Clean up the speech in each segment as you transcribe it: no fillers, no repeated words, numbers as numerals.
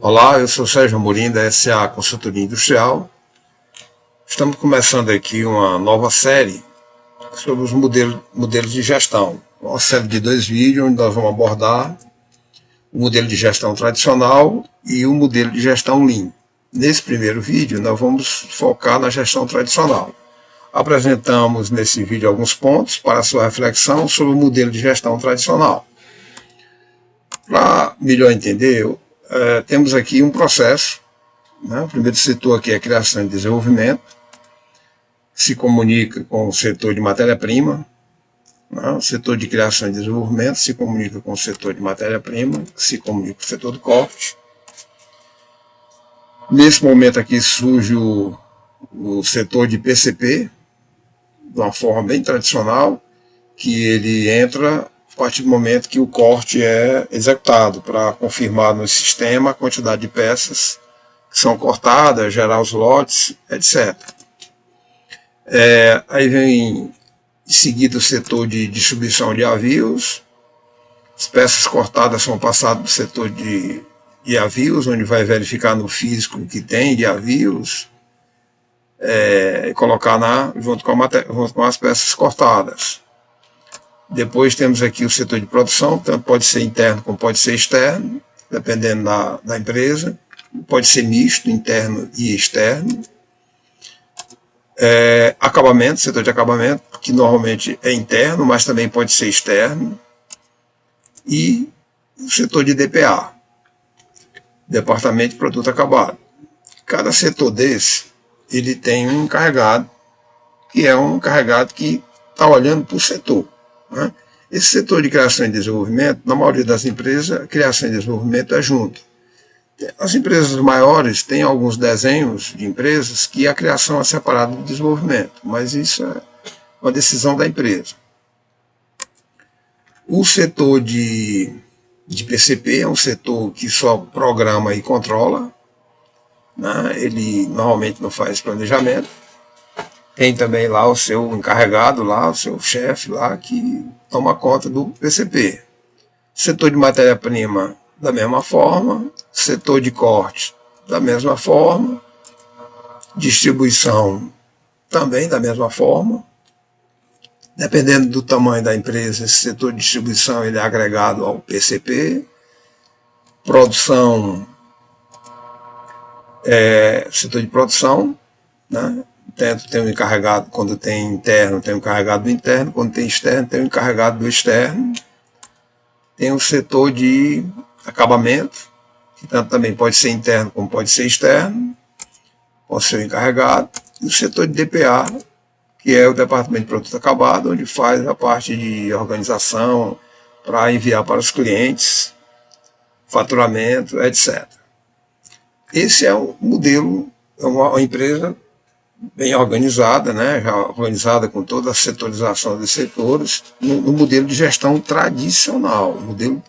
Olá, eu sou Sérgio Amorim da SA Consultoria Industrial. Estamos começando aqui uma nova série sobre os modelos de gestão. Uma série de 2 vídeos onde nós vamos abordar o modelo de gestão tradicional e o modelo de gestão Lean. Nesse primeiro vídeo nós vamos focar na gestão tradicional. Apresentamos nesse vídeo alguns pontos para sua reflexão sobre o modelo de gestão tradicional. Para melhor entender, temos aqui um processo, né? O primeiro setor aqui é a criação e desenvolvimento, se comunica com o setor de matéria-prima, né? O setor de criação e desenvolvimento se comunica com o setor de matéria-prima, que se comunica com o setor do corte. Nesse momento aqui surge o setor de PCP, de uma forma bem tradicional, que ele entra a partir do momento que o corte é executado, para confirmar no sistema a quantidade de peças que são cortadas, gerar os lotes, etc. Aí vem em seguida o setor de distribuição de avios. As peças cortadas são passadas para o setor de avios, onde vai verificar no físico o que tem de avios, e colocar junto com as peças cortadas. Depois temos aqui o setor de produção, tanto pode ser interno como pode ser externo, dependendo da empresa. Pode ser misto, interno e externo. Acabamento, setor de acabamento, que normalmente é interno, mas também pode ser externo. E o setor de DPA, Departamento de Produto Acabado. Cada setor desse, ele tem um encarregado, que é um encarregado que está olhando para o setor. Né? Esse setor de criação e desenvolvimento, na maioria das empresas, a criação e desenvolvimento é junto. As empresas maiores têm alguns desenhos de empresas que a criação é separada do desenvolvimento, mas isso é uma decisão da empresa. O setor de PCP é um setor que só programa e controla, né? Ele normalmente não faz planejamento. Tem também lá o seu encarregado, lá, o seu chefe lá, que toma conta do PCP. Setor de matéria-prima, da mesma forma. Setor de corte, da mesma forma. Distribuição, também da mesma forma. Dependendo do tamanho da empresa, esse setor de distribuição ele é agregado ao PCP. Produção, setor de produção, né? Tem um encarregado, quando tem interno, tem um encarregado do interno, quando tem externo, tem um encarregado do externo. Tem o setor de acabamento, que tanto também pode ser interno como pode ser externo, com o seu encarregado. E o setor de DPA, que é o Departamento de Produto Acabado, onde faz a parte de organização para enviar para os clientes, faturamento, etc. Esse é um modelo, é uma empresa bem organizada, né? Já organizada com toda a setorização dos setores, no modelo de gestão tradicional, um modelo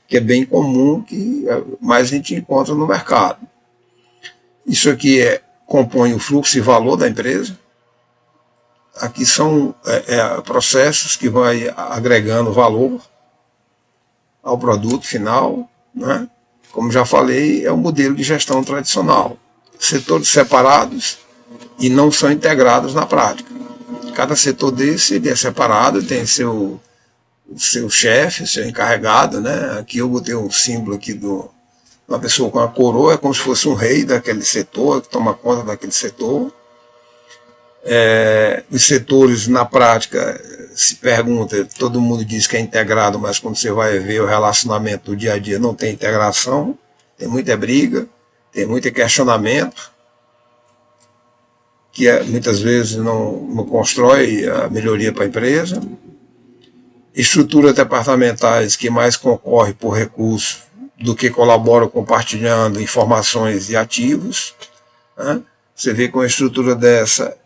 que é bem comum, que mais a gente encontra no mercado. Isso aqui compõe o fluxo e valor da empresa. Aqui são processos que vai agregando valor ao produto final, né? Como já falei, é um modelo de gestão tradicional. Setores separados e não são integrados na prática. Cada setor desse ele é separado, tem o seu chefe, seu encarregado, né? Aqui eu botei um símbolo aqui uma pessoa com a coroa, é como se fosse um rei daquele setor, que toma conta daquele setor. Os setores, na prática, se pergunta, todo mundo diz que é integrado, mas quando você vai ver o relacionamento do dia a dia, não tem integração, tem muita briga, tem muito questionamento, que muitas vezes não constrói a melhoria para a empresa. Estruturas departamentais que mais concorrem por recursos do que colaboram compartilhando informações e ativos. Né? Você vê com uma estrutura dessa,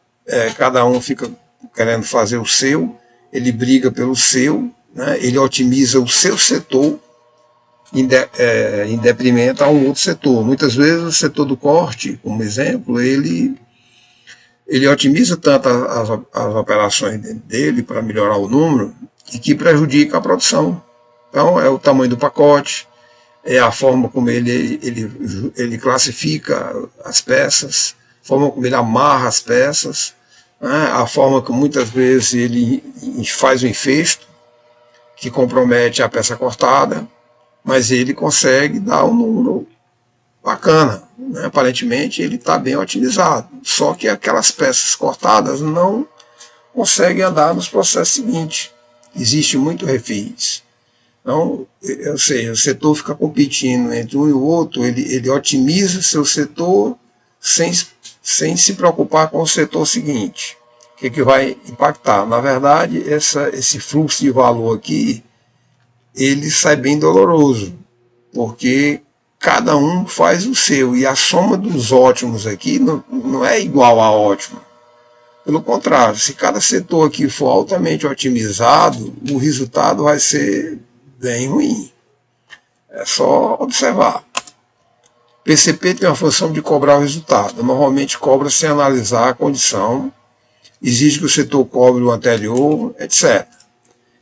cada um fica querendo fazer o seu, ele briga pelo seu, né? Ele otimiza o seu setor em detrimento a um outro setor. Muitas vezes o setor do corte, como exemplo, ele otimiza tanto as operações dele para melhorar o número, e que prejudica a produção. Então é o tamanho do pacote, é a forma como ele classifica as peças, a forma como ele amarra as peças, né? A forma que muitas vezes ele faz o enfesto, que compromete a peça cortada, mas ele consegue dar um número bacana, né? Aparentemente ele está bem otimizado, só que aquelas peças cortadas não conseguem andar nos processos seguintes. Existe muito refis. Então, ou seja, o setor fica competindo entre um e o outro, ele otimiza seu setor sem se preocupar com o setor seguinte. O que vai impactar? Na verdade, esse fluxo de valor aqui, ele sai bem doloroso, porque cada um faz o seu, e a soma dos ótimos aqui não é igual a ótimo. Pelo contrário, se cada setor aqui for altamente otimizado, o resultado vai ser bem ruim. É só observar. PCP tem a função de cobrar o resultado. Normalmente cobra sem analisar a condição, exige que o setor cobre o anterior, etc.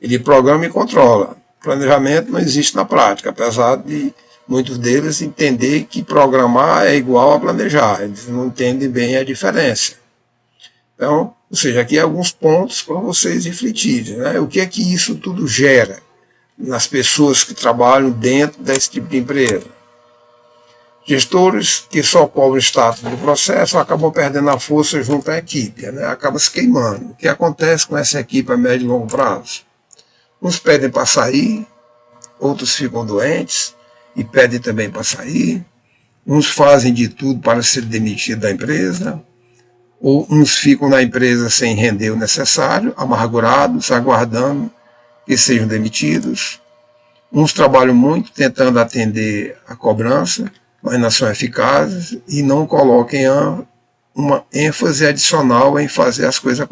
Ele programa e controla. Planejamento não existe na prática, apesar de muitos deles entender que programar é igual a planejar. Eles não entendem bem a diferença. Então, ou seja, aqui alguns pontos para vocês refletirem, né? O que é que isso tudo gera nas pessoas que trabalham dentro desse tipo de empresa? Gestores que só cobram o status do processo acabam perdendo a força junto à equipe, né? Acaba se queimando. O que acontece com essa equipe a médio e longo prazo? Uns pedem para sair, outros ficam doentes e pedem também para sair. Uns fazem de tudo para ser demitidos da empresa, ou uns ficam na empresa sem render o necessário, amargurados, aguardando que sejam demitidos. Uns trabalham muito tentando atender a cobrança, mas não são eficazes e não colocam uma ênfase adicional em fazer as coisas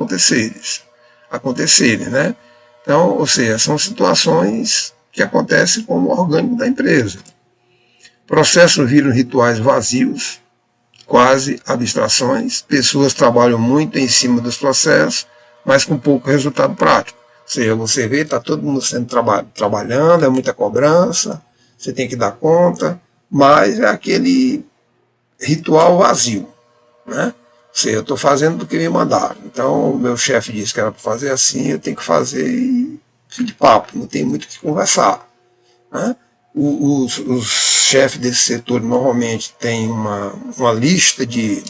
acontecerem, né? Então, ou seja, são situações que acontecem com o orgânico da empresa. Processos viram rituais vazios, quase abstrações. Pessoas trabalham muito em cima dos processos, mas com pouco resultado prático. Ou seja, você vê, está todo mundo sendo trabalhando, é muita cobrança, você tem que dar conta, mas é aquele ritual vazio, né? Ou seja, eu estou fazendo o que me mandaram. Então, o meu chefe disse que era para fazer assim, eu tenho que fazer e fim de papo, não tem muito o que conversar, né? Os chefes desse setor normalmente têm uma lista de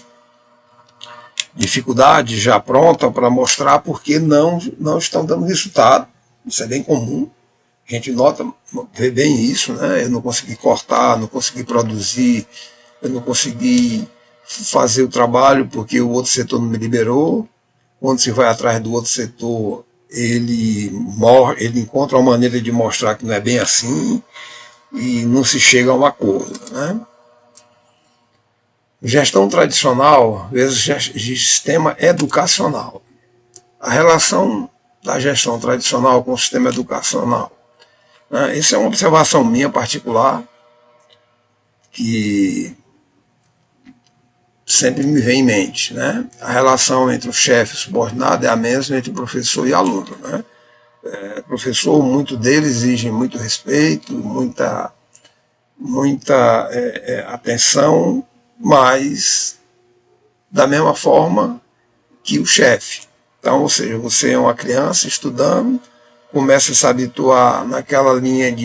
dificuldades já pronta para mostrar porque não estão dando resultado. Isso é bem comum. A gente vê bem isso, né? Eu não consegui cortar, não consegui produzir, eu não consegui fazer o trabalho porque o outro setor não me liberou. Quando se vai atrás do outro setor, ele encontra uma maneira de mostrar que não é bem assim e não se chega a um acordo, né? Gestão tradicional versus sistema educacional. A relação da gestão tradicional com o sistema educacional. Essa é uma observação minha particular, que sempre me vem em mente, né? A relação entre o chefe e o subordinado é a mesma entre o professor e aluno, né? Professor, muito deles exigem muito respeito, muita atenção, mas da mesma forma que o chefe. Então, ou seja, você é uma criança estudando, começa a se habituar naquela linha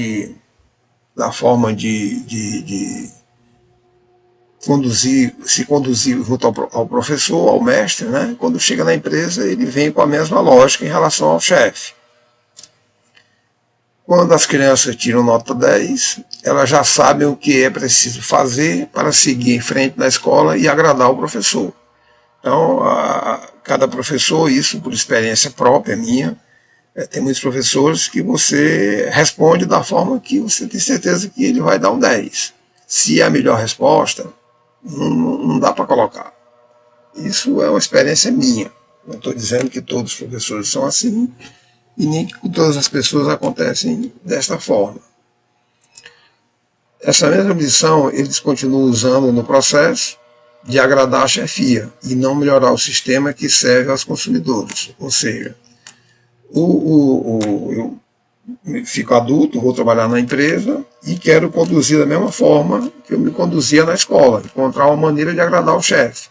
da forma de se conduzir junto ao professor, ao mestre, né? Quando chega na empresa, ele vem com a mesma lógica em relação ao chefe. Quando as crianças tiram nota 10, elas já sabem o que é preciso fazer para seguir em frente na escola e agradar o professor. Então, cada professor, isso por experiência própria minha, tem muitos professores que você responde da forma que você tem certeza que ele vai dar um 10. Se é a melhor resposta, não dá para colocar. Isso é uma experiência minha. Não estou dizendo que todos os professores são assim, e nem que com todas as pessoas acontecem desta forma. Essa mesma lição eles continuam usando no processo de agradar a chefia e não melhorar o sistema que serve aos consumidores. Ou seja, eu fico adulto, vou trabalhar na empresa e quero conduzir da mesma forma que eu me conduzia na escola, encontrar uma maneira de agradar o chefe,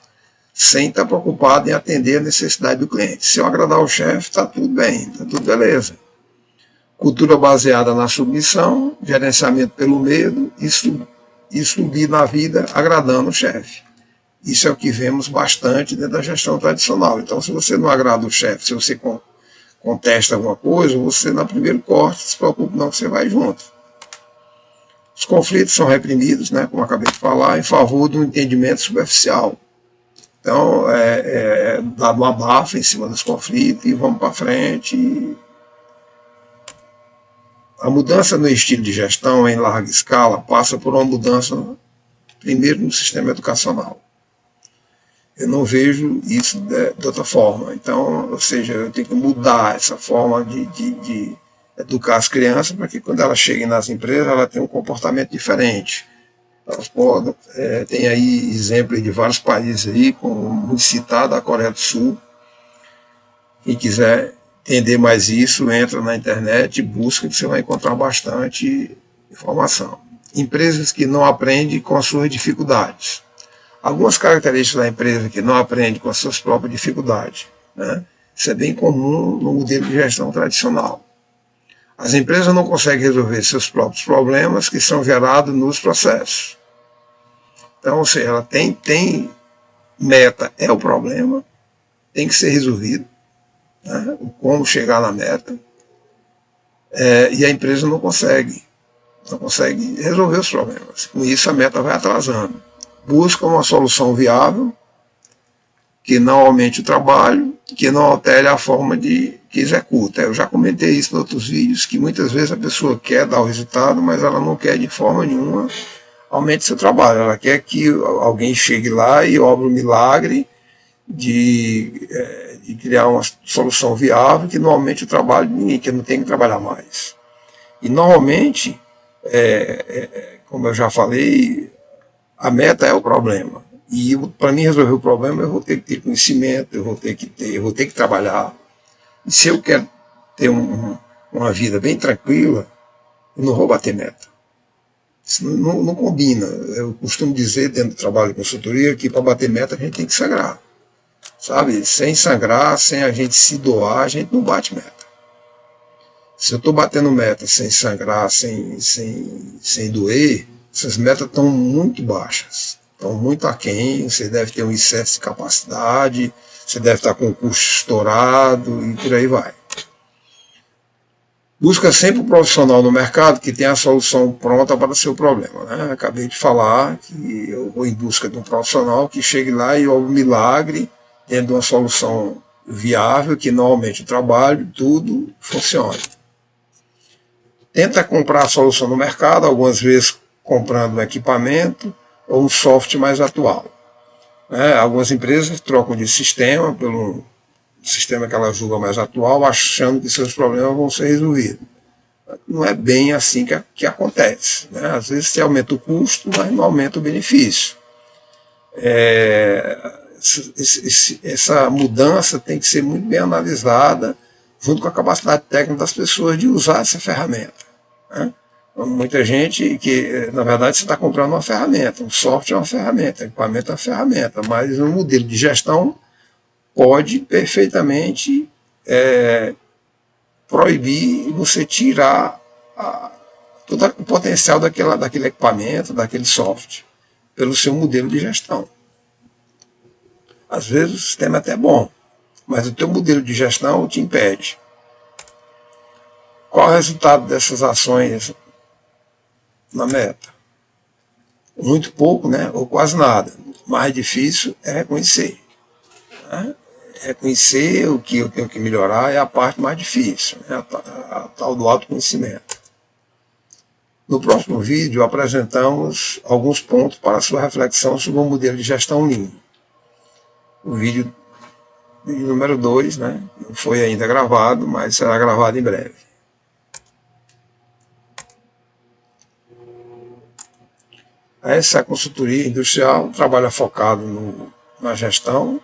sem estar preocupado em atender a necessidade do cliente. Se eu agradar o chefe, está tudo bem, está tudo beleza. Cultura baseada na submissão, gerenciamento pelo medo e subir na vida agradando o chefe. Isso é o que vemos bastante dentro da gestão tradicional. Então, se você não agrada o chefe, se você contesta alguma coisa, você na primeiro corte se preocupe não que você vai junto. Os conflitos são reprimidos, né, como eu acabei de falar, em favor do entendimento superficial. Então, dado uma abafa em cima dos conflitos e vamos para frente. A mudança no estilo de gestão em larga escala passa por uma mudança, primeiro, no sistema educacional. Eu não vejo isso de outra forma. Então, ou seja, eu tenho que mudar essa forma de educar as crianças para que quando elas cheguem nas empresas, elas tenham um comportamento diferente. Elas podem, tem aí exemplos de vários países aí, como muito citado a Coreia do Sul. Quem quiser entender mais isso, entra na internet e busca, que você vai encontrar bastante informação. Empresas que não aprendem com as suas dificuldades. Algumas características da empresa que não aprende com as suas próprias dificuldades, né? Isso é bem comum no modelo de gestão tradicional. As empresas não conseguem resolver seus próprios problemas que são gerados nos processos. Então, ou seja, ela tem meta é o problema, tem que ser resolvido, né? Como chegar na meta, e a empresa não consegue resolver os problemas. Com isso, a meta vai atrasando. Busca uma solução viável, que não aumente o trabalho, que não altere a forma que executa. Eu já comentei isso em outros vídeos, que muitas vezes a pessoa quer dar o resultado, mas ela não quer de forma nenhuma aumente seu trabalho. Ela quer que alguém chegue lá e obre um milagre de criar uma solução viável que não aumente o trabalho de ninguém, que não tem que trabalhar mais. E normalmente, como eu já falei, a meta é o problema. E para mim resolver o problema, eu vou ter que ter conhecimento, eu vou ter que trabalhar. E se eu quero ter uma vida bem tranquila, eu não vou bater meta. Isso não combina. Eu costumo dizer dentro do trabalho de consultoria que para bater meta a gente tem que sangrar. Sabe? Sem sangrar, sem a gente se doar, a gente não bate meta. Se eu estou batendo meta sem sangrar, sem doer, essas metas estão muito baixas, estão muito aquém, você deve ter um excesso de capacidade, você deve estar com o custo estourado e por aí vai. Busca sempre um profissional no mercado que tenha a solução pronta para o seu problema, né? Acabei de falar que eu vou em busca de um profissional que chegue lá e obre um milagre dentro de uma solução viável, que não aumente o trabalho, tudo funcione. Tenta comprar a solução no mercado, algumas vezes comprando um equipamento ou um software mais atual. Algumas empresas trocam de sistema pelo sistema que elas julgam mais atual, achando que seus problemas vão ser resolvidos. Não é bem assim que acontece, né? Às vezes você aumenta o custo, mas não aumenta o benefício. Essa mudança tem que ser muito bem analisada, junto com a capacidade técnica das pessoas de usar essa ferramenta, né? Muita gente que, na verdade, você está comprando uma ferramenta, um software é uma ferramenta, um equipamento é uma ferramenta, mas um modelo de gestão pode perfeitamente proibir você tirar todo o potencial daquele equipamento, daquele software, pelo seu modelo de gestão. Às vezes o sistema é até bom, mas o teu modelo de gestão te impede. Qual é o resultado dessas ações na meta? Muito pouco, né? Ou quase nada. O mais difícil é reconhecer. Né? Reconhecer o que eu tenho que melhorar é a parte mais difícil, né? A tal do autoconhecimento. No próximo vídeo apresentamos alguns pontos para a sua reflexão sobre o modelo de gestão Lean. O vídeo número 2, né? Não foi ainda gravado, mas será gravado em breve. Essa consultoria industrial trabalha focado na gestão.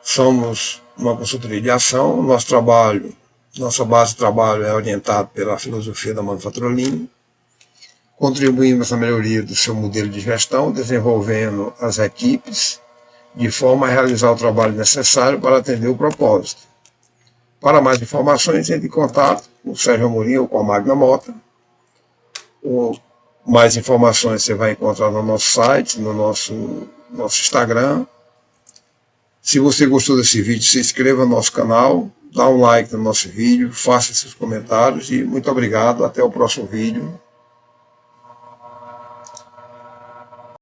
Somos uma consultoria de ação. Nosso trabalho Nossa base de trabalho é orientada pela filosofia da Manufatura Lean. Contribuímos na melhoria do seu modelo de gestão, desenvolvendo as equipes de forma a realizar o trabalho necessário para atender o propósito. Para mais informações, entre em contato com o Sérgio Amorim ou com a Magna Mota. Mais informações você vai encontrar no nosso site, no nosso Instagram. Se você gostou desse vídeo, se inscreva no nosso canal, dá um like no nosso vídeo, faça seus comentários e muito obrigado. Até o próximo vídeo.